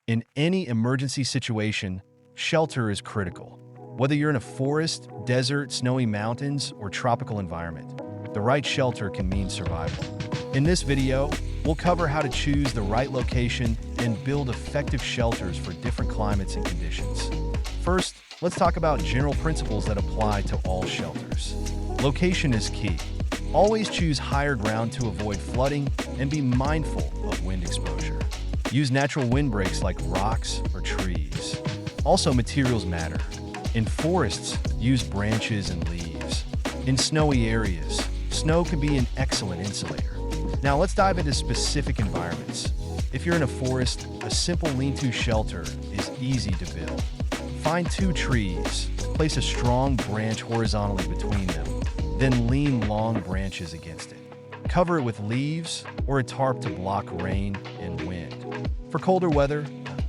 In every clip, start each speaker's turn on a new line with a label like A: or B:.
A: In any emergency situation, shelter is critical. Whether you're in a forest, desert, snowy mountains, or tropical environment, the right shelter can mean survival. In this video, we'll cover how to choose the right location and build effective shelters for different climates and conditions. First, let's talk about general principles that apply to all shelters. Location is key. Always choose higher ground to avoid flooding and be mindful of wind exposure. Use natural windbreaks like rocks or trees. Also, materials matter. In forests, use branches and leaves. In snowy areas, snow can be an excellent insulator. Now let's dive into specific environments. If you're in a forest, a simple lean-to shelter is easy to build. Find 2 trees, place a strong branch horizontally between them, then lean long branches against it. Cover it with leaves or a tarp to block rain and wind. For colder weather,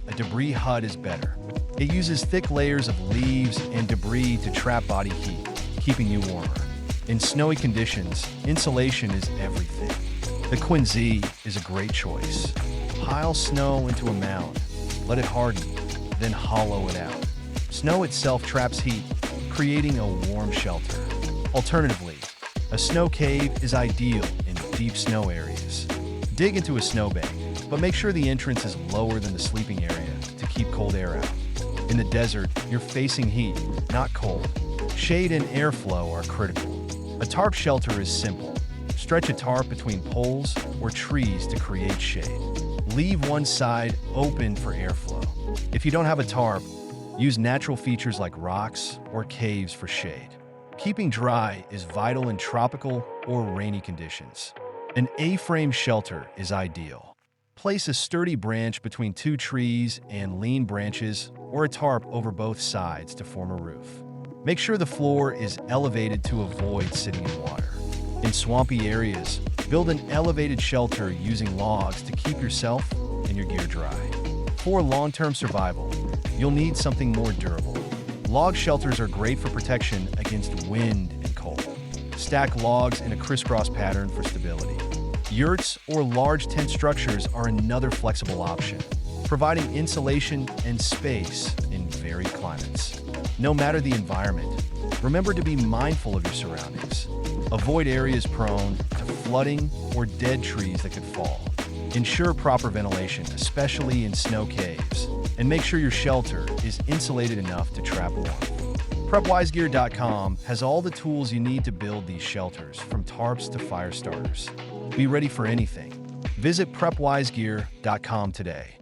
A: a debris hut is better. It uses thick layers of leaves and debris to trap body heat, keeping you warmer. In snowy conditions, insulation is everything. The quinzhee is a great choice. Pile snow into a mound, let it harden, then hollow it out. Snow itself traps heat, creating a warm shelter. Alternatively, a snow cave is ideal in deep snow areas. Dig into a snowbank, but make sure the entrance is lower than the sleeping area to keep cold air out. In the desert, you're facing heat, not cold. Shade and airflow are critical. A tarp shelter is simple. Stretch a tarp between poles or trees to create shade. Leave one side open for airflow. If you don't have a tarp, use natural features like rocks or caves for shade. Keeping dry is vital in tropical or rainy conditions. An A-frame shelter is ideal. Place a sturdy branch between 2 trees and lean branches or a tarp over both sides to form a roof. Make sure the floor is elevated to avoid sitting in water. In swampy areas, build an elevated shelter using logs to keep yourself and your gear dry. For long-term survival, you'll need something more durable. Log shelters are great for protection against wind and cold. Stack logs in a crisscross pattern for stability. Yurts or large tent structures are another flexible option, providing insulation and space in varied climates. No matter the environment, remember to be mindful of your surroundings. Avoid areas prone to flooding or dead trees that could fall. Ensure proper ventilation, especially in snow caves, and make sure your shelter is insulated enough to trap warmth. PrepWiseGear.com has all the tools you need to build these shelters, from tarps to fire starters. Be ready for anything. Visit PrepWiseGear.com today.